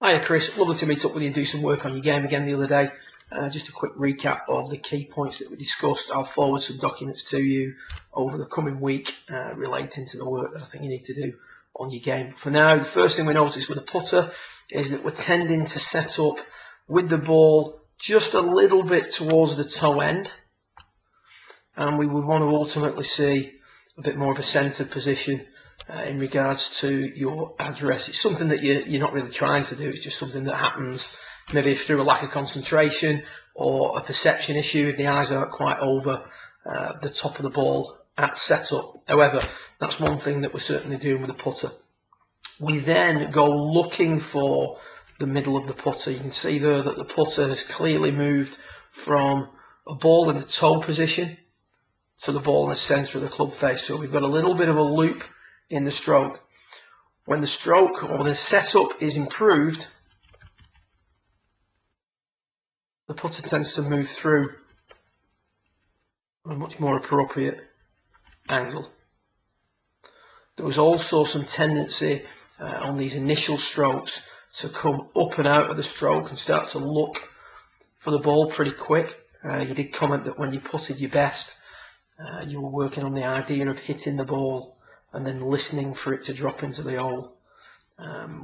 Hiya Chris, lovely to meet up with you and do some work on your game again the other day. Just a quick recap of the key points that we discussed. I'll forward some documents to you over the coming week relating to the work that I think you need to do on your game. For now, the first thing we notice with a putter is that we're tending to set up with the ball just a little bit towards the toe end, and we would want to ultimately see a bit more of a centre position in regards to your address. It's something that you're not really trying to do, it's just something that happens maybe through a lack of concentration or a perception issue if the eyes aren't quite over the top of the ball at setup. However, that's one thing that we're certainly doing with the putter. We then go looking for the middle of the putter. You can see there that the putter has clearly moved from a ball in the toe position to the ball in the centre of the club face. So we've got a little bit of a loop in the stroke. When the stroke or the setup is improved, the putter tends to move through a much more appropriate angle. There was also some tendency on these initial strokes to come up and out of the stroke and start to look for the ball pretty quick. You did comment that when you putted your best, you were working on the idea of hitting the ball and then listening for it to drop into the hole.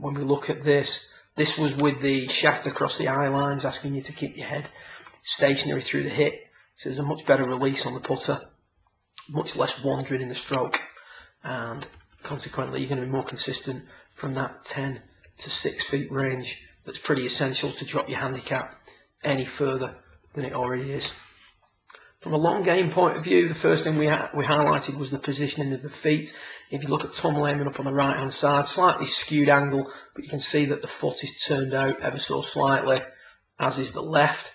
When we look at this was with the shaft across the eye lines, asking you to keep your head stationary through the hit. So there's a much better release on the putter, much less wandering in the stroke, and consequently you're going to be more consistent from that 10 to 6 feet range. That's pretty essential to drop your handicap any further than it already is. From a long game point of view, the first thing we highlighted was the positioning of the feet. If you look at Tom Lehman up on the right hand side, slightly skewed angle, but you can see that the foot is turned out ever so slightly, as is the left.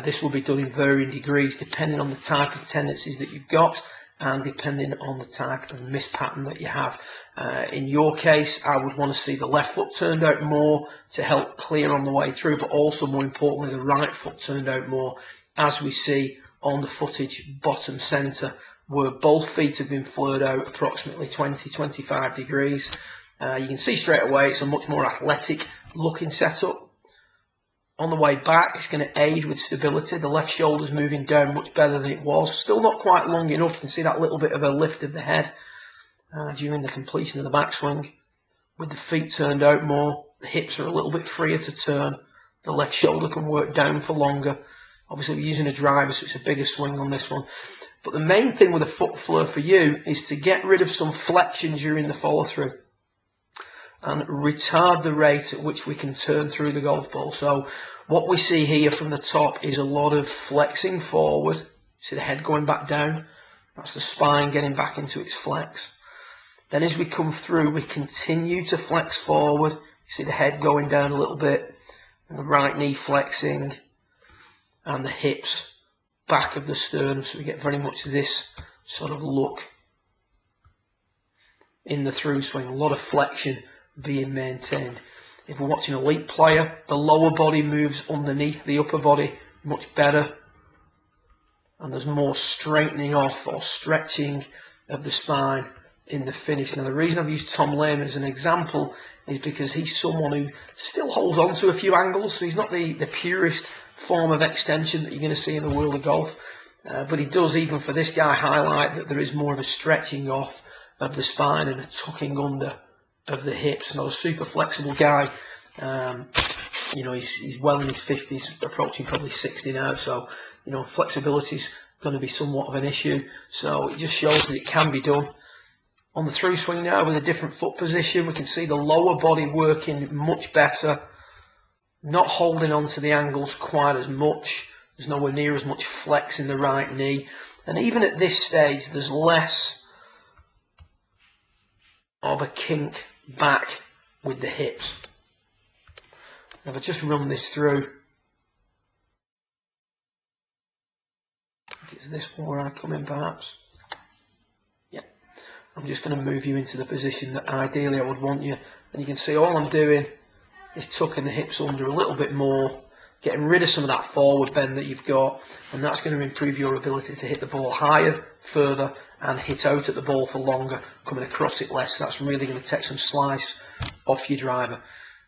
This will be done in varying degrees depending on the type of tendencies that you've got and depending on the type of miss pattern that you have. In your case, I would want to see the left foot turned out more to help clear on the way through, but also more importantly the right foot turned out more, as we see on the footage bottom centre, where both feet have been flared out approximately 20-25 degrees. You can see straight away it's a much more athletic looking setup. On the way back, it's going to aid with stability. The left shoulder's moving down much better than it was. Still not quite long enough. You can see that little bit of a lift of the head during the completion of the backswing. With the feet turned out more, the hips are a little bit freer to turn. The left shoulder can work down for longer. Obviously we're using a driver, so it's a bigger swing on this one. But the main thing with a foot flare for you is to get rid of some flexion during the follow through and retard the rate at which we can turn through the golf ball. So what we see here from the top is a lot of flexing forward. See the head going back down? That's the spine getting back into its flex. Then as we come through, we continue to flex forward. See the head going down a little bit, and the right knee flexing, and the hips back of the sternum, so we get very much this sort of look in the through swing, a lot of flexion being maintained. If we're watching an elite player, the lower body moves underneath the upper body much better, and there's more straightening off or stretching of the spine in the finish. Now the reason I've used Tom Lehman as an example is because he's someone who still holds on to a few angles, so he's not the purest form of extension that you're going to see in the world of golf, but he does, even for this guy, highlight that there is more of a stretching off of the spine and a tucking under of the hips. Not a super flexible guy. You know, he's well in his 50s, approaching probably 60 now, so you know, flexibility is going to be somewhat of an issue. So it just shows that it can be done. On the through swing now, with a different foot position, we can see the lower body working much better, not holding on to the angles quite as much. There's nowhere near as much flex in the right knee, and even at this stage there's less of a kink back with the hips. Now if I just run this through, it's this one where I come in perhaps. Yeah, I'm just going to move you into the position that ideally I would want you, and you can see all I'm doing is tucking the hips under a little bit more, getting rid of some of that forward bend that you've got, and that's going to improve your ability to hit the ball higher, further, and hit out at the ball for longer, coming across it less. That's really going to take some slice off your driver.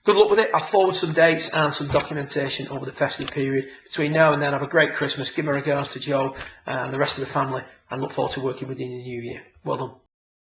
Good luck with it. I'll forward some dates and some documentation over the festive period. Between now and then, have a great Christmas. Give my regards to Joe and the rest of the family, and look forward to working with you in the new year. Well done.